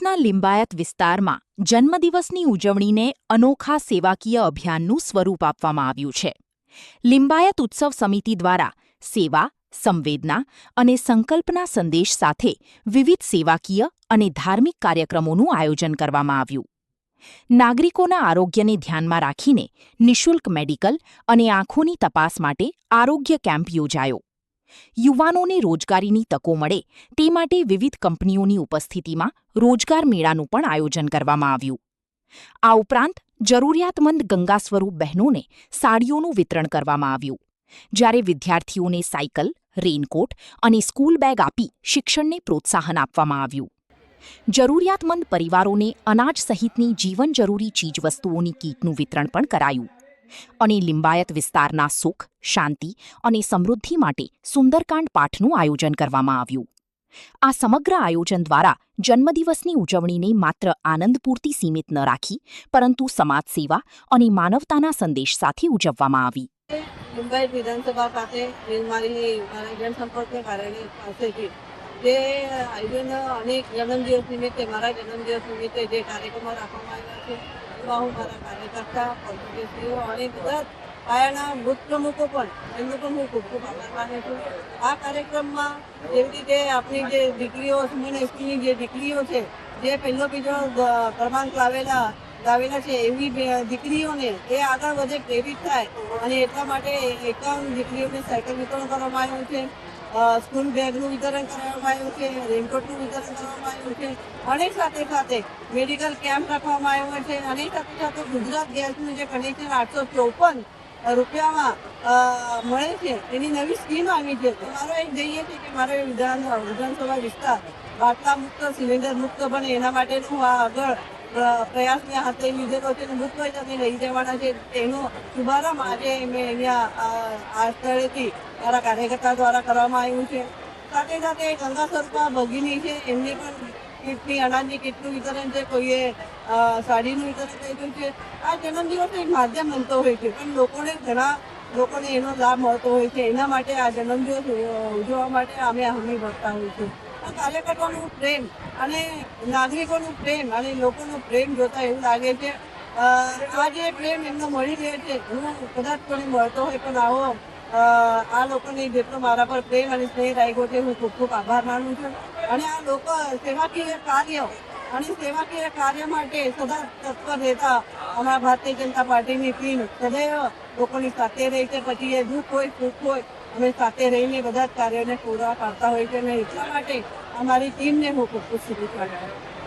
રાજકોटના લિંબાયત વિસ્તારમાં જન્મદિવસની ઉજવણીને અનોખા સેવાકીય અભિયાનનું સ્વરૂપ આપવામાં આવ્યું છે. લિંબાયત ઉત્સવ સમિતિ દ્વારા સેવા, સંવેદના અને સંકલ્પના સંદેશ સાથે વિવિધ સેવાકીય અને ધાર્મિક કાર્યક્રમોનું આયોજન કરવામાં આવ્યું. નાગરિકોના આરોગ્યને ધ્યાનમાં રાખીને નિઃશુલ્ક મેડિકલ અને આંખોની તપાસ માટે આરોગ્ય કેમ્પ યોજાયો. યુવાનોને રોજગારીની તકો મળે તે માટે વિવિધ કંપનીઓની ઉપસ્થિતિમાં રોજગાર મેળાનું પણ આયોજન કરવામાં આવ્યું. આ ઉપરાંત જરૂરિયાતમંદ ગંગા સ્વરૂપ બહેનોને સાડીઓનું વિતરણ કરવામાં આવ્યું, જ્યારે વિદ્યાર્થીઓને સાયકલ, રેઇનકોટ અને સ્કૂલ બેગ આપી શિક્ષણને પ્રોત્સાહન આપવામાં આવ્યું. જરૂરિયાતમંદ પરિવારોને અનાજ સહિતની જીવન જરૂરી ચીજવસ્તુઓની કીટનું વિતરણ પણ કરાયું. અને લિંબાયત વિસ્તારના સુખ, શાંતિ અને સમૃદ્ધિ માટે સુંદરકાંડ પાઠનું આયોજન કરવામાં આવ્યું. આ સમગ્ર આયોજન દ્વારા જન્મદિવસની ઉજવણીને માત્ર આનંદ પૂરતી સીમિત ન રાખી, પરંતુ સમાજ સેવા અને માનવતાના સંદેશ સાથે ઉજવવામાં આવી. લિંબાયત વિધાનસભા પાસે મારા જનસંપર્ક કાર્યાલય પાસેથી જે આયોજન અનેક જન્મદિવસ નિમિત્તે મારા જન્મદિવસ નિમિત્તે જે કાર્યક્રમો રાખવામાં આવ્યા છે, એમાં હું મારા કાર્યકર્તા, પત્રકારો અને બધા પાયાના બુથ પ્રમુખો પણ એમનો પણ હું ખૂબ ખૂબ આભાર માનું છું. આ કાર્યક્રમમાં જેવી રીતે આપણી જે દીકરીઓ સ્કૂલની જે દીકરીઓ છે, જે પહેલો બીજો ક્રમાંક લાવેલા છે, એવી દીકરીઓને એ આગળ વધે, પ્રેરિત થાય અને એટલા માટે 51 દીકરીઓને સાયકલ વિતરણ કરવામાં આવ્યું છે, સ્કૂલ બેગનું વિતરણ કરવામાં આવ્યું છે, રેઇનકોટનું વિતરણ કરવામાં આવ્યું છે અને સાથે સાથે મેડિકલ કેમ્પ રાખવામાં આવ્યો છે અને સાથે સાથે ગુજરાત ગેસનું જે કનેક્શન 854 રૂપિયામાં મળે છે એની નવી સ્કીમ આવી છે. મારો એક ધ્યેય છે કે મારો વિધાનસભા વિસ્તાર બાટલા મુક્ત, સિલિન્ડર મુક્ત બને, એના માટે હું આ આગળ પ્રયાસને હાથ લઈ લીધેલો છે. બુક વાઇઝ અમે લઈ જવાના છે. તેનો શુભારંભ આજે મેં અહીંયા આ સ્થળેથી મારા કાર્યકર્તા દ્વારા કરવામાં આવ્યું છે. સાથે સાથે ગંગા સ્વરૂપા ભગીની છે, એમની પણ કીટની, અનાજની કીટનું વિતરણ છે, કોઈએ સાડીનું વિતરણ કર્યું છે. આ જન્મદિવસ એક માધ્યમ બનતો હોય છે, પણ ઘણા લોકોને એનો લાભ મળતો હોય છે. એના માટે આ જન્મદિવસ ઉજવવા માટે અમે હમી ભરતા હોઈએ છીએ. આ કાર્યકર્તાનો પ્રેમ અને નાગરિકોનો પ્રેમ અને લોકોનો પ્રેમ જોતા એવું લાગે છે આ જે પ્રેમ એમનો મળી રહ્યો છે, હું કદાચ કોઈ મળતો હોય પણ આવો આ લોકોને જેટલો મારા પર પ્રેમ અને સ્નેહ રાખ્યો છે, હું ખૂબ ખૂબ આભાર માનું છું. અને આ લોકો સેવાકીય કાર્ય માટે સદા તત્પર રહેતા અમારા ભારતીય જનતા પાર્ટીની ટીમ સદૈવ લોકોની સાથે રહી છે. પછી એ દુઃખ હોય, સુખ હોય, અમે સાથે રહીને બધા જ કાર્યોને પૂરા પાડતા હોય છે અને એટલા માટે અમારી ટીમને હું ખૂબ ખૂબ શુભેચ્છા આપું છું.